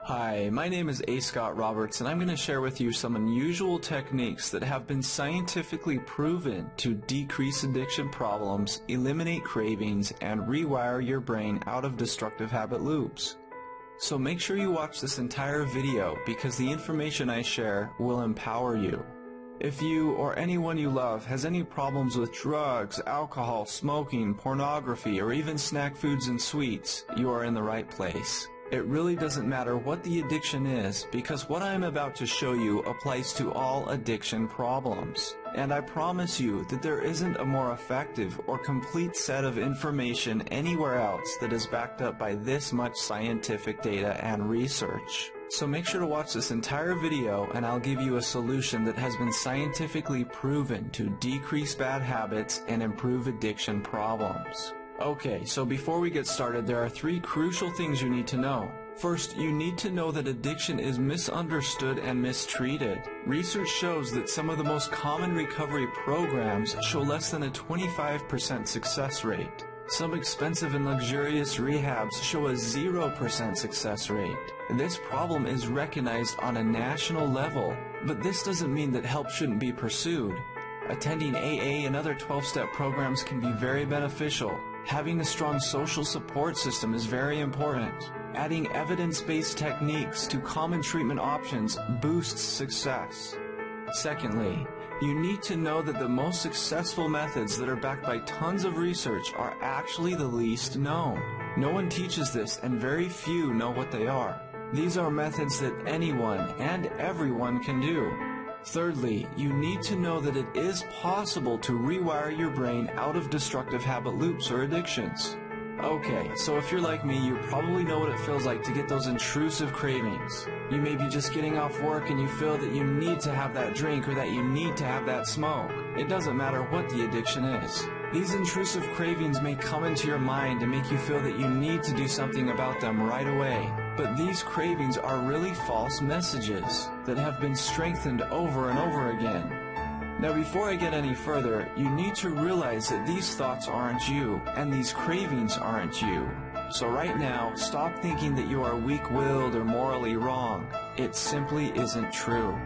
Hi, my name is A. Scott Roberts, and I'm going to share with you some unusual techniques that have been scientifically proven to decrease addiction problems, eliminate cravings, and rewire your brain out of destructive habit loops. So make sure you watch this entire video because the information I share will empower you. If you or anyone you love has any problems with drugs, alcohol, smoking, pornography, or even snack foods and sweets, you are in the right place. It really doesn't matter what the addiction is because what I am about to show you applies to all addiction problems. And I promise you that there isn't a more effective or complete set of information anywhere else that is backed up by this much scientific data and research. So make sure to watch this entire video and I'll give you a solution that has been scientifically proven to decrease bad habits and improve addiction problems. Okay, so before we get started, there are 3 crucial things you need to know. First, you need to know that addiction is misunderstood and mistreated. Research shows that some of the most common recovery programs show less than a 25% success rate. Some expensive and luxurious rehabs show a 0% success rate. This problem is recognized on a national level, but this doesn't mean that help shouldn't be pursued. Attending AA and other 12-step programs can be very beneficial. Having a strong social support system is very important. Adding evidence-based techniques to common treatment options boosts success. Secondly, you need to know that the most successful methods that are backed by tons of research are actually the least known. No one teaches this and very few know what they are. These are methods that anyone and everyone can do. Thirdly, you need to know that it is possible to rewire your brain out of destructive habit loops or addictions. Okay, so if you're like me, you probably know what it feels like to get those intrusive cravings. You may be just getting off work and you feel that you need to have that drink or that you need to have that smoke. It doesn't matter what the addiction is. These intrusive cravings may come into your mind and make you feel that you need to do something about them right away. But these cravings are really false messages that have been strengthened over and over again. Now before I get any further, you need to realize that these thoughts aren't you, and these cravings aren't you. So right now, stop thinking that you are weak-willed or morally wrong. It simply isn't true.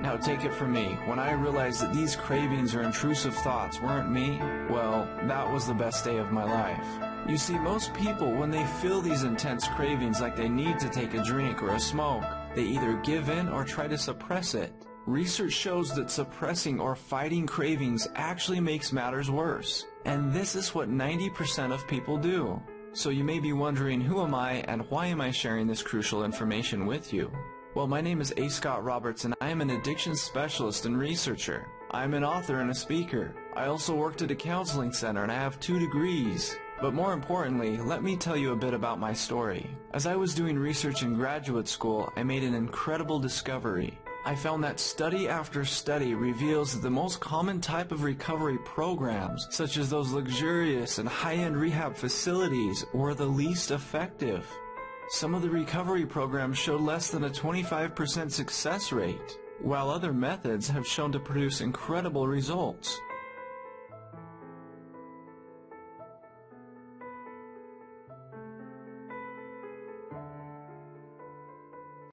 Now take it from me, when I realized that these cravings or intrusive thoughts weren't me, well, that was the best day of my life. You see, most people, when they feel these intense cravings like they need to take a drink or a smoke, they either give in or try to suppress it. Research shows that suppressing or fighting cravings actually makes matters worse. And this is what 90% of people do. So you may be wondering, who am I and why am I sharing this crucial information with you? Well, my name is A. Scott Roberts and I am an addiction specialist and researcher. I'm an author and a speaker. I also worked at a counseling center and I have 2 degrees. But more importantly, let me tell you a bit about my story. As I was doing research in graduate school, I made an incredible discovery. I found that study after study reveals that the most common type of recovery programs, such as those luxurious and high-end rehab facilities, were the least effective. Some of the recovery programs showed less than a 25% success rate, while other methods have shown to produce incredible results.